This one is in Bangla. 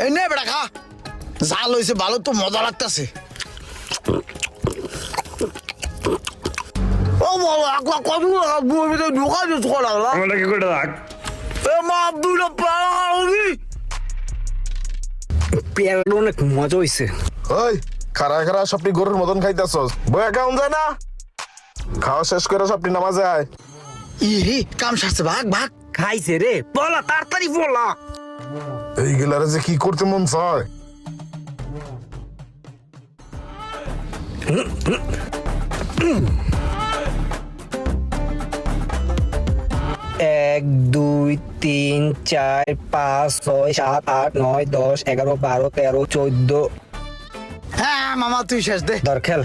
এই নে বেটা খা, জাল হয়েছে ভালো তো মজা লাগতেছে। ও বাবা একলা কত ঢোকা দিচ্ছ লাগলা আমাকে কি করে রাখ এ মা দুইটা পাড়ি পেয়ারাটা অনেক মজা হয়েছে। ওই খারা খারা সবটি গরুর মতন খাইতেছস, বয়া কেমন যায় না? খাওয়া শেষ করে সবটি নামাজে আয়। ইহি কাম সারছে, ভাগ ভাগ। খাইছে রে, বলা তাড়াতাড়ি বলা। এই গেলারে যে কি করতে মন চায়। এক দুই তিন চার পাঁচ ছয় সাত আট নয় 10 11 12 13 14। হ্যাঁ মামা তুই শেষ দে। ধর খেল।